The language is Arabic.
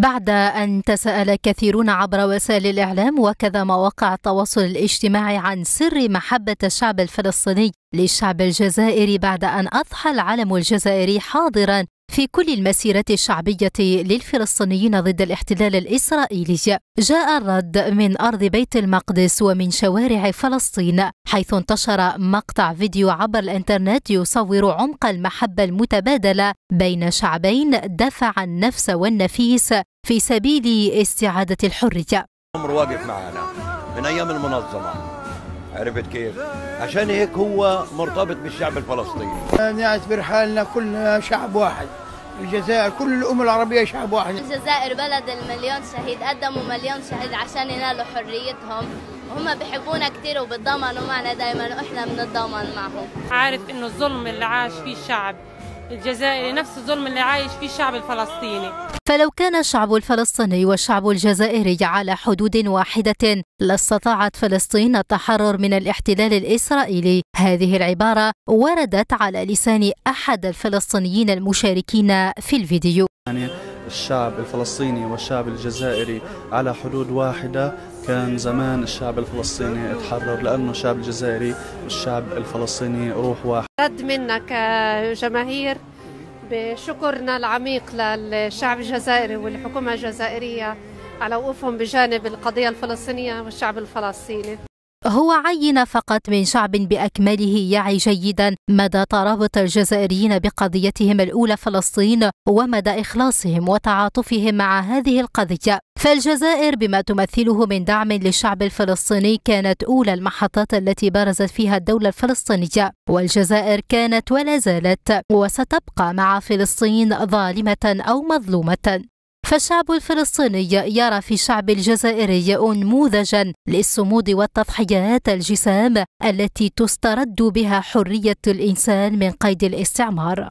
بعد أن تساءل كثيرون عبر وسائل الإعلام وكذا مواقع التواصل الاجتماعي عن سر محبة الشعب الفلسطيني للشعب الجزائري بعد أن أضحى العلم الجزائري حاضرا في كل المسيرات الشعبية للفلسطينيين ضد الاحتلال الإسرائيلي، جاء الرد من أرض بيت المقدس ومن شوارع فلسطين، حيث انتشر مقطع فيديو عبر الإنترنت يصور عمق المحبة المتبادلة بين شعبين دفع النفس والنفيس في سبيل استعادة الحرية. عمر واقف معنا من أيام المنظمة، عرفت كيف؟ عشان هيك هو مرتبط بالشعب الفلسطيني. نعتبر حالنا كلنا شعب واحد، الجزائر كل الأمة العربية شعب واحد. الجزائر بلد المليون شهيد، قدموا مليون شهيد عشان ينالوا حريتهم، وهم بيحبونا كثير وبتضامنوا معنا دائما واحنا بنتضامن معهم. عارف انه الظلم اللي عاش فيه الشعب الجزائري نفس الظلم اللي عايش فيه الشعب الفلسطيني. فلو كان الشعب الفلسطيني والشعب الجزائري على حدود واحدة لاستطاعت فلسطين التحرر من الاحتلال الإسرائيلي. هذه العبارة وردت على لسان أحد الفلسطينيين المشاركين في الفيديو. يعني الشعب الفلسطيني والشعب الجزائري على حدود واحدة، كان زمان الشعب الفلسطيني اتحرر، لأنه الشعب الجزائري والشعب الفلسطيني روح واحد. رد منا كجماهير بشكرنا العميق للشعب الجزائري والحكومة الجزائرية على وقوفهم بجانب القضية الفلسطينية والشعب الفلسطيني. هو عين فقط من شعب بأكمله يعي جيدا مدى ترابط الجزائريين بقضيتهم الأولى فلسطين ومدى إخلاصهم وتعاطفهم مع هذه القضية. فالجزائر بما تمثله من دعم للشعب الفلسطيني كانت أولى المحطات التي برزت فيها الدولة الفلسطينية، والجزائر كانت ولا زالت وستبقى مع فلسطين ظالمة أو مظلومة. فالشعب الفلسطيني يرى في الشعب الجزائري نموذجا للصمود والتضحيات الجسام التي تسترد بها حرية الإنسان من قيد الاستعمار.